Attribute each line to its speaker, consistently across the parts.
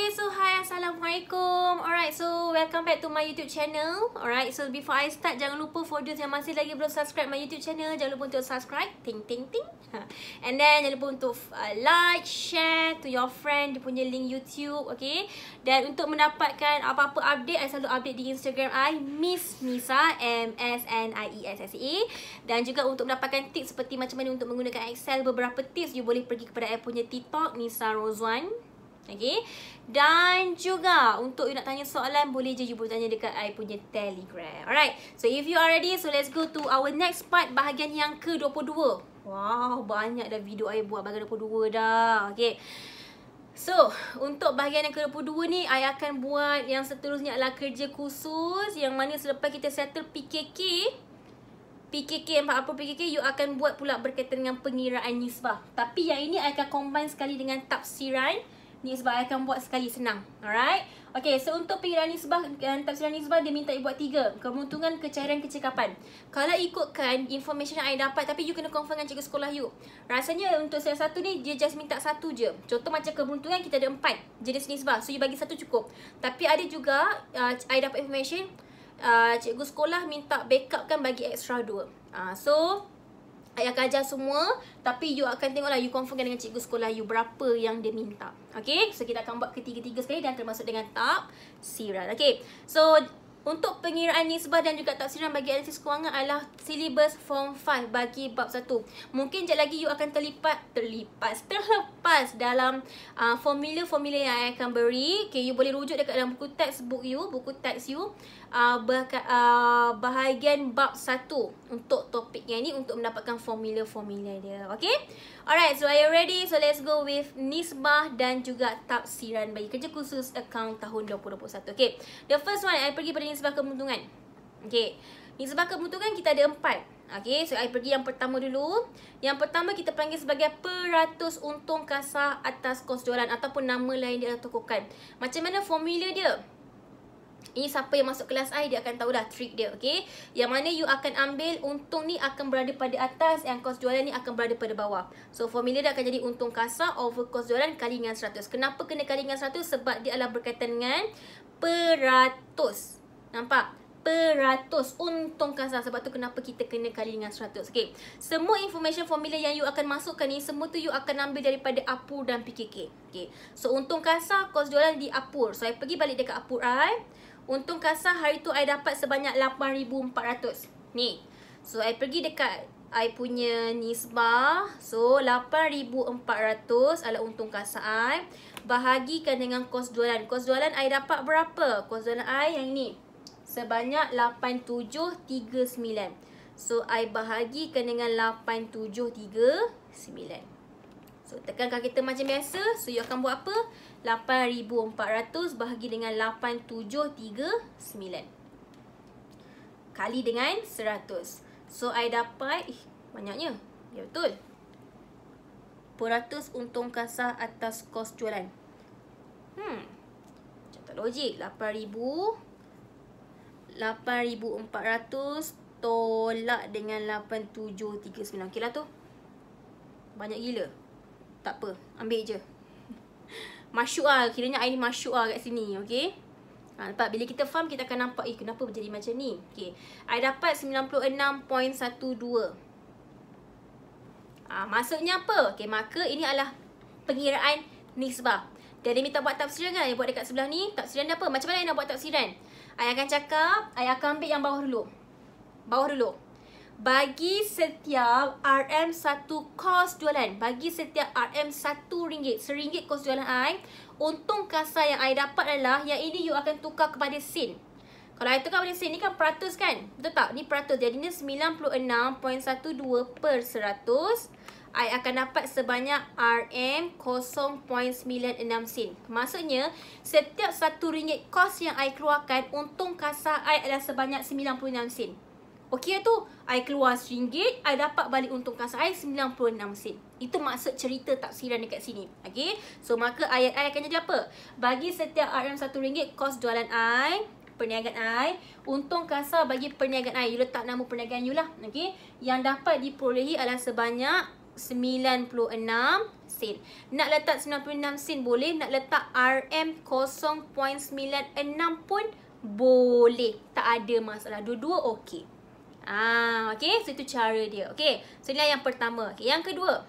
Speaker 1: Okay, so hi, Assalamualaikum. Alright, so welcome back to my YouTube channel. Alright, so before I start, jangan lupa for those yang masih lagi belum subscribe my YouTube channel, jangan lupa untuk subscribe, ting ting ting. And then jangan lupa untuk like, share to your friend dia punya link YouTube, okay? Dan untuk mendapatkan apa-apa update, I selalu update di Instagram I, Miss Nisa, MSNIESSA. Dan juga untuk mendapatkan tips seperti macam mana untuk menggunakan Excel, beberapa tips you boleh pergi kepada I punya TikTok, Nisa Rozwan. Okay. Dan juga untuk you nak tanya soalan, boleh je you boleh tanya dekat I punya Telegram. Alright. So if you are ready, so let's go to our next part, bahagian yang ke-22. Wow, banyak dah video I buat bahagian 22 dah. Okay. So, untuk bahagian yang ke-22 ni, I akan buat yang seterusnya adalah kerja khusus, yang mana selepas kita settle PKK, apa PKK, you akan buat pula berkaitan dengan pengiraan nisbah. Tapi yang ini I akan combine sekali dengan tafsiran nisbah. I akan buat sekali, senang. Alright. Okay, so untuk pengiraan nisbah dan tafsiran nisbah, dia minta you buat 3. Keberuntungan, kecairan, kecekapan. Kalau ikutkan information yang I dapat, tapi you kena confirm dengan cikgu sekolah you. Rasanya untuk salah satu ni, dia just minta 1 je. Contoh macam keberuntungan, kita ada 4 jenis nisbah. So, you bagi 1 cukup. Tapi ada juga, I dapat information, cikgu sekolah minta backup kan bagi extra 2. So, I akan ajar semua, tapi you akan tengoklah, you confirmkan dengan cikgu sekolah you berapa yang dia minta. Okay, so kita akan buat ketiga-tiga sekali dan termasuk dengan tafsiran. Okay, so untuk pengiraan nisbah dan juga tafsiran bagi analisis kewangan adalah silibus form 5 bagi bab 1. Mungkin sekejap lagi you akan terlepas dalam formula-formula yang I akan beri. Okay, you boleh rujuk dekat dalam buku textbook you, bahagian bab 1 untuk topik yang ni, untuk mendapatkan formula-formula dia. Okay, alright, so are you ready? So let's go with nisbah dan juga tafsiran bagi kerja khusus account tahun 2021. Okay, the first one, I pergi pada nisbah keberuntungan. Okay, nisbah keberuntungan kita ada 4. Okay, so I pergi yang pertama dulu. Yang pertama kita panggil sebagai peratus untung kasar atas kos jualan, ataupun nama lain dia adalah tokokan. Macam mana formula dia? Ini siapa yang masuk kelas I, dia akan tahu dah trik dia, okay? Yang mana you akan ambil untung ni akan berada pada atas, yang kos jualan ni akan berada pada bawah. So, formula dia akan jadi untung kasar over kos jualan kali dengan 100. Kenapa kena kali dengan 100? Sebab dia adalah berkaitan dengan peratus. Nampak? Peratus untung kasar. Sebab tu kenapa kita kena kali dengan 100. Okay. Semua information formula yang you akan masukkan ni, semua tu you akan ambil daripada Apur dan PKK. Okay. So, untung kasar, kos jualan di Apur. So, I pergi balik dekat Apur I. Untung kasar hari tu I dapat sebanyak 8,400. Ni. So, I pergi dekat I punya nisbah. So, 8,400 adalah untung kasar I. Bahagikan dengan kos jualan. Kos jualan I dapat berapa? Kos jualan I yang ni. Sebanyak 8,739. So, I bahagikan dengan 8,739. So, tekan kalkulator macam biasa. So, you akan buat apa? 8,400 bahagi dengan 8,739. Kali dengan 100. So, I dapat, banyaknya. Ya, betul. Peratus untung kasar atas kos jualan. Macam tak logik. 8,400 tolak dengan 8,739. Okey lah tu. Banyak gila. Tak apa, ambil je. Masyuk lah, kiranya I ni masyuk lah kat sini, okay? Nampak, bila kita faham, kita akan nampak, kenapa berjadi macam ni? Okay, I dapat 96.12. Maksudnya apa? Okay, maka ini adalah pengiraan nisbah. Dan dia minta buat tafsiran kan? Dia buat dekat sebelah ni. Tafsiran dia apa? Macam mana I nak buat tafsiran? I akan cakap, I akan ambil yang bawah dulu. Bawah dulu. Bagi setiap RM1 kos jualan, bagi setiap RM1 ringgit, RM1 kos jualan I, untung kasar yang I dapat adalah, yang ini you akan tukar kepada sen. Kalau I tukar kepada sen, ni kan peratus kan? Betul tak? Ni peratus. Jadi ni 96.12 per 100. I akan dapat sebanyak RM0.96 sen. Maksudnya, setiap RM1 kos yang I keluarkan, untung kasar I adalah sebanyak 96 sen. Okey tu, I keluar RM1, I dapat balik untung kasar I 96 sen. Itu maksud cerita tafsiran dekat sini. Okey, so maka ayat I akan jadi apa? Bagi setiap RM1 kos jualan I, perniagaan I, untung kasar bagi perniagaan I. You letak nama perniagaan you lah. Okey, yang dapat diperolehi adalah sebanyak sen. Nak letak 96 sen boleh, nak letak RM 0.96 pun boleh. Tak ada masalah. Dua-dua okey. Okey, so itu cara dia. Okey, so inilah yang pertama. Okay, yang kedua,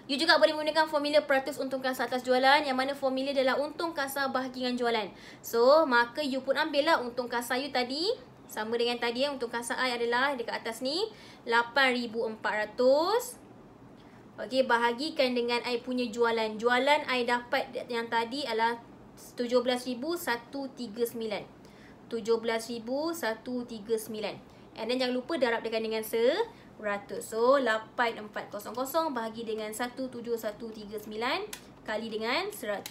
Speaker 1: you juga boleh menggunakan formula peratus untung kasa atas jualan, yang mana formula adalah untung kasa bahagi dengan jualan. So, maka you pun ambil lah untung kasa you tadi. Sama dengan tadi, untung kasa I adalah dekat atas ni 8,400. Okey, bahagikan dengan I punya jualan. Jualan I dapat yang tadi adalah 17,139. 17,139. And then jangan lupa darabkan dengan 100. So 8400 bahagi dengan 17,139 kali dengan 100.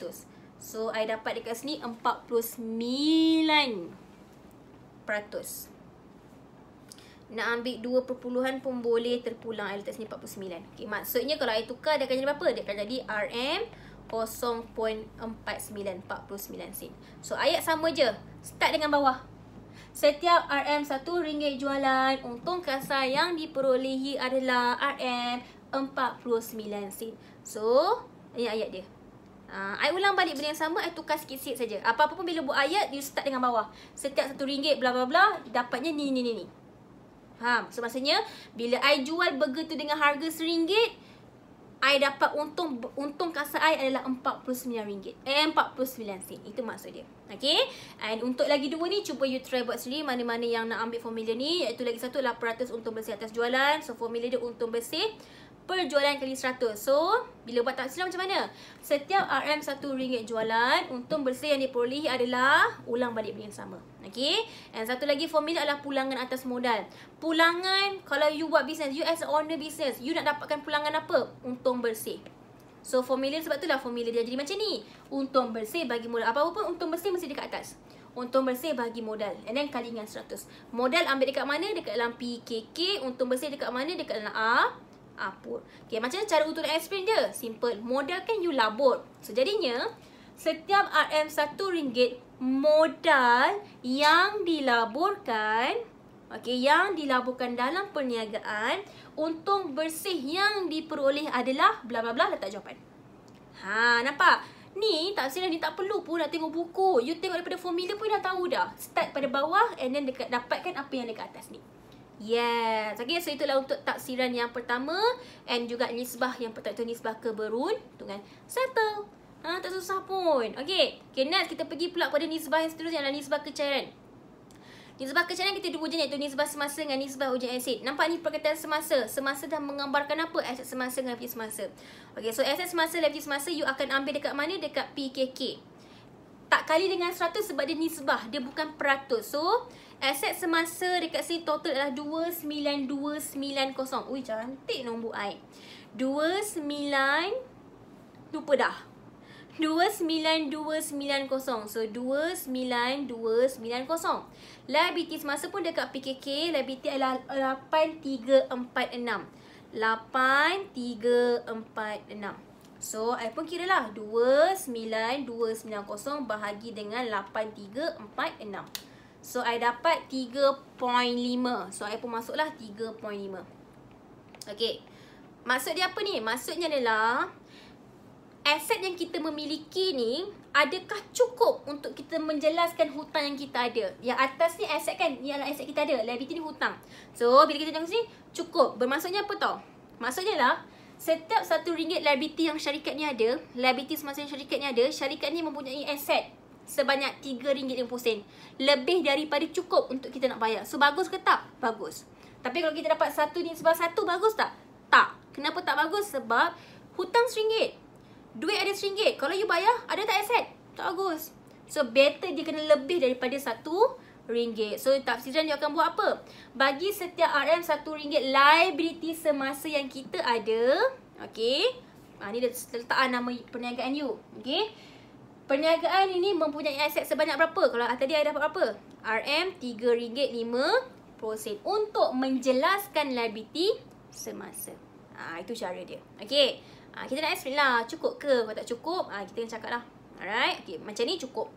Speaker 1: So I dapat dekat sini 49%. Nak ambil 2 perpuluhan pun boleh, terpulang. I letak sini 49. Okay, maksudnya kalau I tukar dia akan jadi berapa? Dia akan jadi RM 0.49 sen. So ayat sama je. Start dengan bawah. Setiap RM RM1 jualan, untung kasa yang diperolehi adalah RM 49 sen. So ini ayat dia. I ulang balik benda yang sama, I tukar sikit-sikit saja. Apa-apa pun bila buat ayat, you start dengan bawah. Setiap RM1 bla bla bla, dapatnya ni. Faham? So maksudnya bila I jual burger tu dengan harga RM1, I dapat untung kasa I adalah RM49. 49 sen. Itu maksud dia. Okay? And untuk lagi dua ni, cuba you try buat sendiri mana-mana yang nak ambil formula ni. Iaitu lagi satu 800 untung bersih atas jualan. So formula dia untung bersih per jualan kali 100. So, bila buat taksiran macam mana? Setiap RM RM1 jualan, untung bersih yang diperolehi adalah, ulang balik benda yang sama. Okay? And satu lagi formula adalah pulangan atas modal. Pulangan, kalau you buat bisnes, you as a owner business, you nak dapatkan pulangan apa? Untung bersih. So, formula sebab itulah formula dia jadi macam ni. Untung bersih bagi modal. Apa-apa pun untung bersih mesti dekat atas. Untung bersih bagi modal. And then kali dengan 100. Modal ambil dekat mana? Dekat dalam PKK. Untung bersih dekat mana? Dekat dalam Apur. Okay, macam mana cara untuk nak explain dia? Simple. Modal kan you labur. So, jadinya, setiap RM RM1 modal yang dilaburkan, okay, yang dilaburkan dalam perniagaan, untung bersih yang diperoleh adalah bla bla bla, letak jawapan. Nampak? Ni taksiran ni tak perlu pun nak tengok buku. You tengok daripada formula pun dah tahu dah. Start pada bawah and then dapatkan apa yang dekat atas ni. Yes. Okay, so itulah untuk taksiran yang pertama. And juga nisbah yang pertama itu nisbah keberuntungan. Settle. Tak susah pun. Okay, next kita pergi pula pada nisbah yang seterusnya adalah nisbah kecairan. Nisbah kecairan kita dua jenis, iaitu nisbah semasa dengan nisbah ujian aset. Nampak ni perkataan semasa. Semasa dah menggambarkan apa? Aset semasa dengan liability semasa. Okay, so aset semasa, liability semasa you akan ambil dekat mana? Dekat PKK. Tak kali dengan 100 sebab dia nisbah. Dia bukan peratus. So, aset semasa dekat sini total adalah 29290. Ui, cantik nombor I. 29, lupa dah. 29290. So, 29290. Liability semasa pun dekat PKK. Liability adalah 8346. 8346. So, I pun kira lah 29290 bahagi dengan 8346. So, I dapat 3.5. So, I pun masuklah 3.5. Okay. Maksud dia apa ni? Maksudnya adalah aset yang kita memiliki ni, adakah cukup untuk kita menjelaskan hutang yang kita ada? Yang atas ni aset kan? Ni adalah aset kita ada. Liability ni hutang. So, bila kita tengok sini, cukup. Bermaksudnya apa tau? Maksudnya lah, setiap RM1 liability yang syarikat ni ada, liability semasa yang syarikat ni ada, syarikat ni mempunyai aset sebanyak RM3.50. Lebih daripada cukup untuk kita nak bayar. So, bagus ke tak? Bagus. Tapi kalau kita dapat satu ni sebab satu, bagus tak? Tak. Kenapa tak bagus? Sebab hutang RM1. Duit ada RM1. Kalau you bayar, ada tak aset? Tak bagus. So, better dia kena lebih daripada RM1. So, tafsiran dia akan buat apa? Bagi setiap RM RM1 liability semasa yang kita ada. Okay. Ni dah letak nama perniagaan you. Okay. Perniagaan ini mempunyai aset sebanyak berapa? Kalau tadi I dapat berapa? RM RM3.50 untuk menjelaskan liability semasa. Itu cara dia. Okay. Kita nak explain lah. Cukup ke? Kalau tak cukup, kita nak cakap lah. Alright. Okay. Macam ni cukup.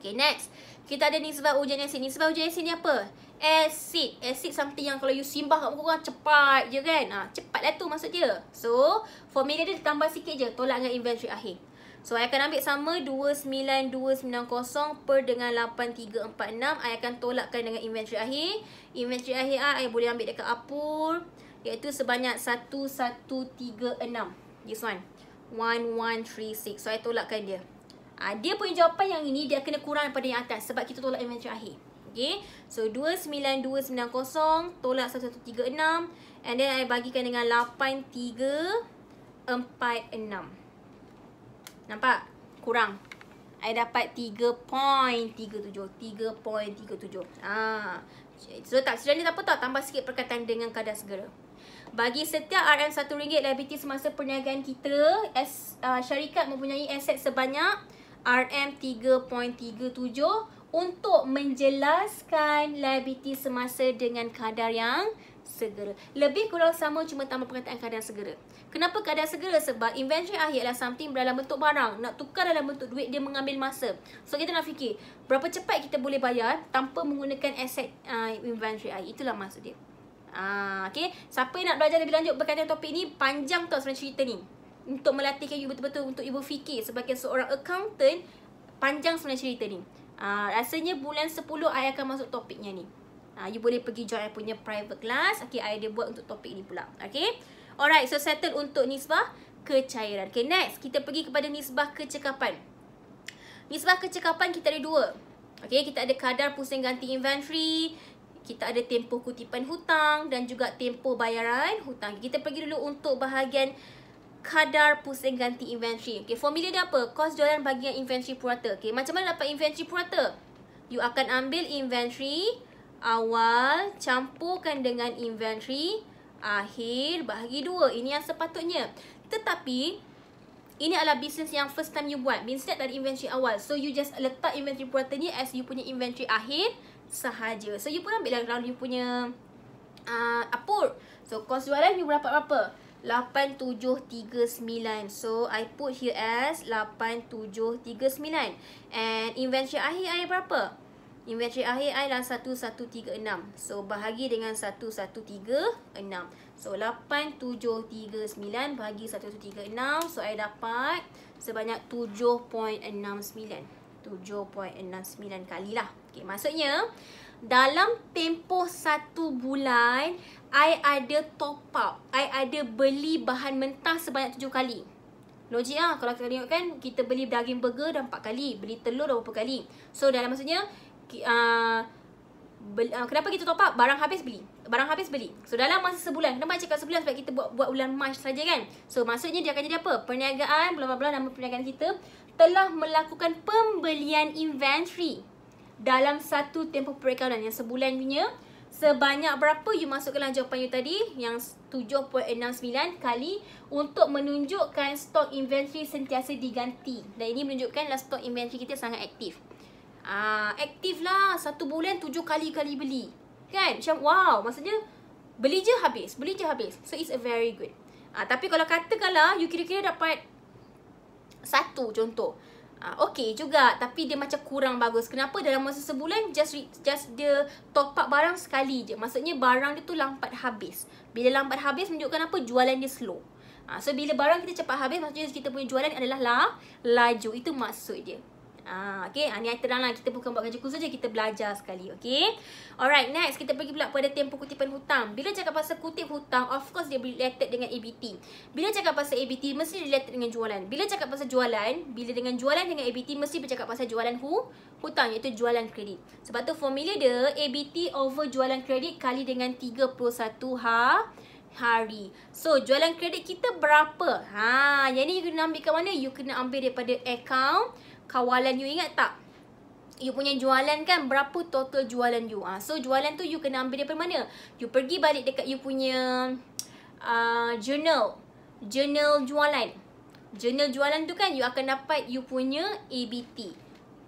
Speaker 1: Okay, next. Kita ada nisbah hujan asid. Nisbah hujan asid ni apa? Asid. Asid something yang kalau you simbah kat muka korang cepat je kan. Cepat lah tu maksud dia. So, formula dia tambah sikit je. Tolak dengan inventory akhir. So, I akan ambil sama 29290 per dengan 8346. I akan tolakkan dengan inventory akhir. Inventory akhir I boleh ambil dekat Apur. Iaitu sebanyak 1136. This one. 1136. So, I tolakkan dia. Dia punya jawapan yang ini dia kena kurang daripada yang atas sebab kita tolak inventory akhir. Okay. So 29290 tolak 1136 and then I bagikan dengan 8346. Nampak? Kurang. I dapat 3.37. 3.37. So tak sebenarnya tak apa tau, tambah sikit perkataan dengan kadar segera. Bagi setiap RM1 liability semasa perniagaan kita, syarikat mempunyai aset sebanyak RM3.37 untuk menjelaskan liability semasa dengan kadar yang segera. Lebih kurang sama, cuma tambah perkataan kadar segera. Kenapa kadar segera? Sebab inventory akhir adalah something dalam bentuk barang. Nak tukar dalam bentuk duit, dia mengambil masa. So kita nak fikir berapa cepat kita boleh bayar tanpa menggunakan aset inventory akhir. Itulah maksud dia. Okay. Siapa yang nak belajar lebih lanjut berkaitan topik ni, panjang tau sebenarnya cerita ni. Untuk melatihkan you betul-betul untuk you berfikir sebagai seorang accountant, panjang sebenarnya cerita ni. Rasanya bulan 10 I akan masuk topiknya ni. You boleh pergi join I punya private class. Okay, I ada buat untuk topik ni pula. Okay. Alright, so settle untuk nisbah kecairan. Okay, next kita pergi kepada nisbah kecekapan. Nisbah kecekapan kita ada dua. Okay, kita ada kadar pusing ganti inventory, kita ada tempoh kutipan hutang dan juga tempoh bayaran hutang. Kita pergi dulu untuk bahagian kadar pusing ganti inventory. Okay, formula dia apa? Kos jualan bagian inventory purata. Okay, macam mana dapat inventory purata? You akan ambil inventory awal, campurkan dengan inventory akhir, bahagi 2. Ini yang sepatutnya. Tetapi ini adalah bisnes yang first time you buat. Instead dari inventory awal. So you just letak inventory purata ni as you punya inventory akhir sahaja. So you pun ambil lah kalau you punya Apur. So kos jualan you berapa? 8739. So I put here as 8739. And inventory akhir I berapa? Inventory akhir I adalah 1136. So bahagi dengan 1136. So 8739 bahagi 1136. So I dapat sebanyak 7.69. 7.69 kali lah. Okay, maksudnya dalam tempoh 1 bulan I ada top up, I ada beli bahan mentah sebanyak 7 kali. Logik lah. Kalau kita tengok kan, kita beli daging burger dah 4 kali, beli telur dah berapa kali. So dalam maksudnya kenapa kita top up? Barang habis beli. So dalam masa sebulan. Kenapa cakap sebulan? Sebab kita buat bulan Mac saja kan. So maksudnya dia akan jadi apa? Perniagaan, bla-bla-bla, nama perniagaan kita telah melakukan pembelian inventory dalam satu tempoh perikanan yang sebulan punya. Sebanyak berapa you masukkanlah jawapan you tadi, yang 7.69 kali, untuk menunjukkan stok inventory sentiasa diganti. Dan ini menunjukkanlah stok inventory kita sangat aktif. Aktif lah. 1 bulan 7 kali beli. Kan? Macam wow. Maksudnya beli je habis. So it's a very good. Tapi kalau katakanlah you kira-kira dapat 1 contoh, okay juga, tapi dia macam kurang bagus. Kenapa? Dalam masa sebulan just dia top up barang sekali je. Maksudnya barang dia tu lambat habis. Bila lambat habis menunjukkan apa? Jualan dia slow. So bila barang kita cepat habis, maksudnya kita punya jualan adalah laju. Itu maksud dia. Okay, ni I terang lah. Kita bukan buat kerja khusus je, kita belajar sekali. Okay. Alright, next kita pergi pula pada tempoh kutipan hutang. Bila cakap pasal kutip hutang, of course dia related dengan ABT. Bila cakap pasal ABT, mesti related dengan jualan. Bila cakap pasal jualan, bila dengan jualan dengan ABT, mesti bercakap pasal jualan hutang, iaitu jualan kredit. Sebab tu formula dia ABT over jualan kredit kali dengan 31 hari. So jualan kredit kita berapa? Yang ni you kena ambil kat mana? You kena ambil daripada account kawalan you. Ingat tak? You punya jualan kan, berapa total jualan you. So jualan tu you kena ambil daripada mana? You pergi balik dekat you punya journal jualan. Journal jualan tu kan you akan dapat you punya ABT.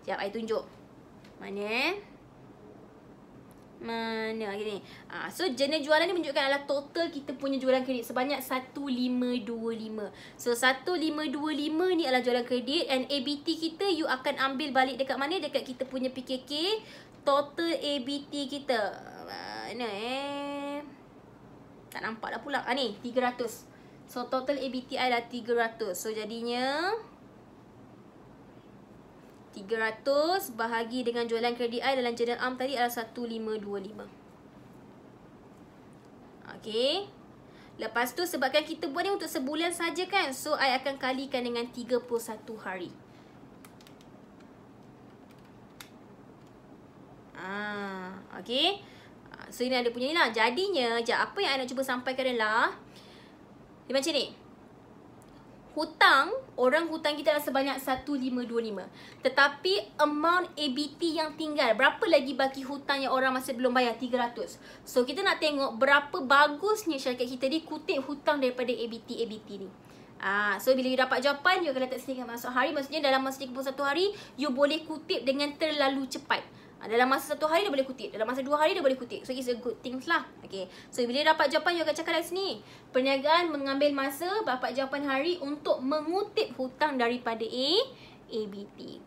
Speaker 1: Sekejap I tunjuk. Mana Mana gini. So jenis jualan ni menunjukkan adalah total kita punya jualan kredit sebanyak 1525. So 1525 ni adalah jualan kredit, and ABT kita you akan ambil balik dekat mana? Dekat kita punya PKK. Total ABT kita mana tak nampak dah pula. Ni 300. So total ABT adalah 300. So jadinya 300 bahagi dengan jualan kredit I dalam jurnal am tadi adalah 1525. Okay. Lepas tu sebabkan kita buat ni untuk sebulan saja kan, so I akan kalikan dengan 31 hari. Okay. So ini ada punya ni lah. Jadinya apa yang I nak cuba sampaikan adalah dia macam ni. Orang hutang kita adalah sebanyak 1525. Tetapi amount ABT yang tinggal, berapa lagi baki hutang yang orang masih belum bayar? 300. So kita nak tengok berapa bagusnya syarikat kita ni kutip hutang daripada ABT ni. So bila you dapat jawapan, you akan letak sini masuk hari. Maksudnya dalam masa 31 hari, you boleh kutip dengan terlalu cepat. Dalam masa 1 hari dah boleh kutip, dalam masa 2 hari dah boleh kutip. So it's a good things lah. Okay. So bila dapat jawapan, you akan cakap kat sini. Perniagaan mengambil masa dapat jawapan hari untuk mengutip hutang daripada ABT.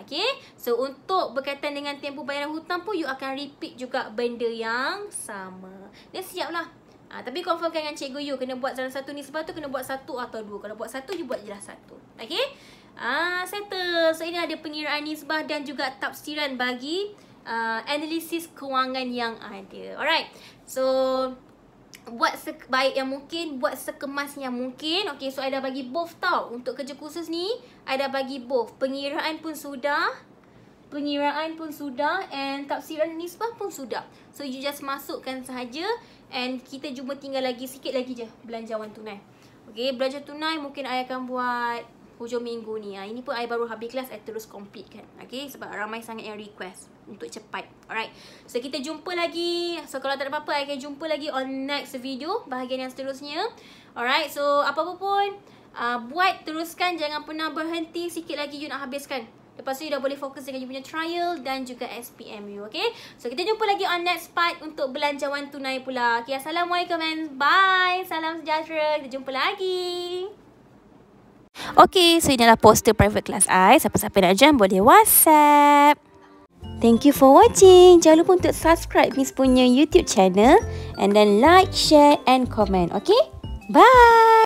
Speaker 1: Okay. So untuk berkaitan dengan tempoh bayaran hutang pun, you akan repeat juga benda yang sama. Dia siap lah. Tapi confirmkan dengan cikgu you kena buat dalam satu nisbah tu, kena buat 1 atau 2. Kalau buat 1, you buat je lah 1. Okay. Settle. So ini ada pengiraan nisbah dan juga tafsiran bagi analisis kewangan yang ada. Alright. So buat sebaik yang mungkin, buat sekemas yang mungkin. Okay, so I dah bagi both tau. Untuk kerja khusus ni I dah bagi both. Pengiraan pun sudah, and tafsiran nisbah pun sudah. So you just masukkan sahaja, and kita cuma tinggal lagi sikit lagi je belanjawan tunai. Okay, belanjawan tunai mungkin I akan buat hujung minggu ni. Ini pun I baru habis kelas, I terus complete kan. Okay, sebab ramai sangat yang request untuk cepat. Alright. So kita jumpa lagi. So kalau tak ada apa-apa, I akan jumpa lagi on next video, bahagian yang seterusnya. Alright. So apa-apa pun buat, teruskan, jangan pernah berhenti. Sikit lagi you nak habiskan. Lepas tu you dah boleh fokus dengan you punya trial dan juga SPMU. Okay. So kita jumpa lagi on next part untuk belanjawan tunai pula. Okay, Assalamualaikum and bye. Salam sejahtera. Kita jumpa lagi. Okay, so inilah poster private class I. Siapa-siapa nak join boleh WhatsApp. Thank you for watching. Jangan lupa untuk subscribe Miss punya YouTube channel, and then like, share and comment. Okay, bye.